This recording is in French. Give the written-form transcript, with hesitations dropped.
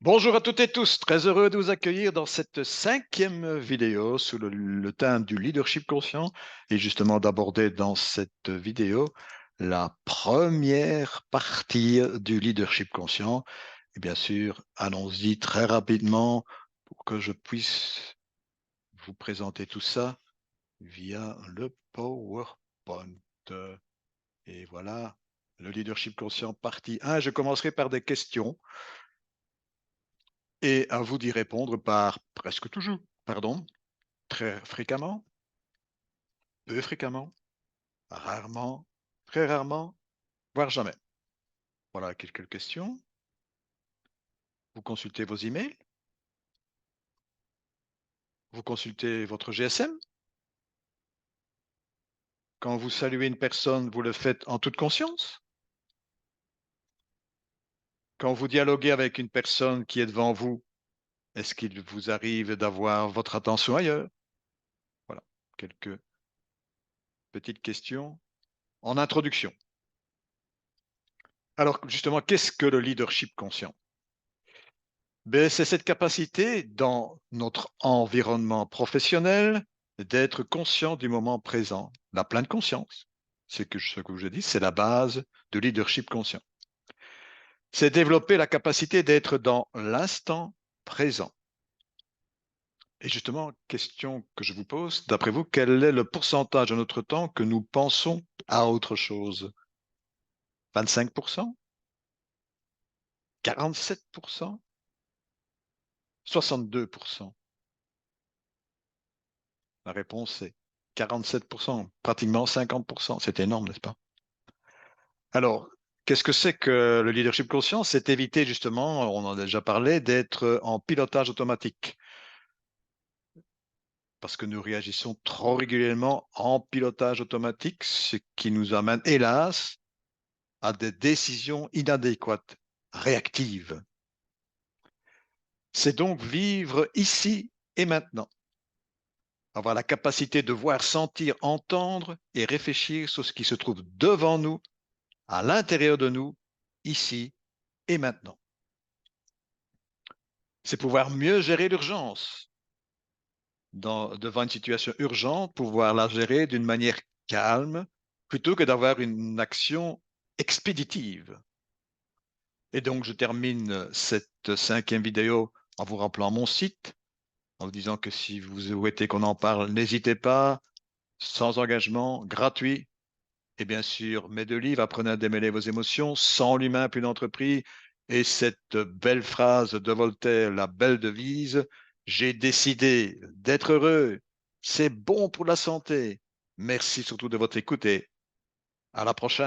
Bonjour à toutes et tous, très heureux de vous accueillir dans cette cinquième vidéo sous le thème du leadership conscient et justement d'aborder dans cette vidéo la première partie du leadership conscient. Et bien sûr, allons-y très rapidement pour que je puisse vous présenter tout ça via le PowerPoint. Et voilà, le leadership conscient partie 1. Je commencerai par des questions. Et à vous d'y répondre par presque toujours, pardon, très fréquemment, peu fréquemment, rarement, très rarement, voire jamais. Voilà quelques questions. Vous consultez vos emails, vous consultez votre GSM. Quand vous saluez une personne, vous le faites en toute conscience. Quand vous dialoguez avec une personne qui est devant vous, est-ce qu'il vous arrive d'avoir votre attention ailleurs? Voilà, quelques petites questions en introduction. Alors justement, qu'est-ce que le leadership conscient? Ben, c'est cette capacité dans notre environnement professionnel d'être conscient du moment présent, la pleine conscience. Ce que je dis, c'est la base de leadership conscient. C'est développer la capacité d'être dans l'instant présent. Et justement, question que je vous pose, d'après vous, quel est le pourcentage de notre temps que nous pensons à autre chose? 25%? 47%? 62%? La réponse est 47%, pratiquement 50%. C'est énorme, n'est-ce pas? Alors, qu'est-ce que c'est que le leadership conscient? C'est éviter justement, on en a déjà parlé, d'être en pilotage automatique. Parce que nous réagissons trop régulièrement en pilotage automatique, ce qui nous amène, hélas, à des décisions inadéquates, réactives. C'est donc vivre ici et maintenant. Avoir la capacité de voir, sentir, entendre et réfléchir sur ce qui se trouve devant nous, à l'intérieur de nous, ici et maintenant. C'est pouvoir mieux gérer l'urgence. Devant une situation urgente, pouvoir la gérer d'une manière calme, plutôt que d'avoir une action expéditive. Et donc, je termine cette cinquième vidéo en vous rappelant mon site, en vous disant que si vous souhaitez qu'on en parle, n'hésitez pas, sans engagement, gratuit. Et bien sûr, mes deux livres, Apprenez à démêler vos émotions, Sans l'humain, plus d'entreprise, et cette belle phrase de Voltaire, la belle devise, j'ai décidé d'être heureux, c'est bon pour la santé. Merci surtout de votre écoute et à la prochaine.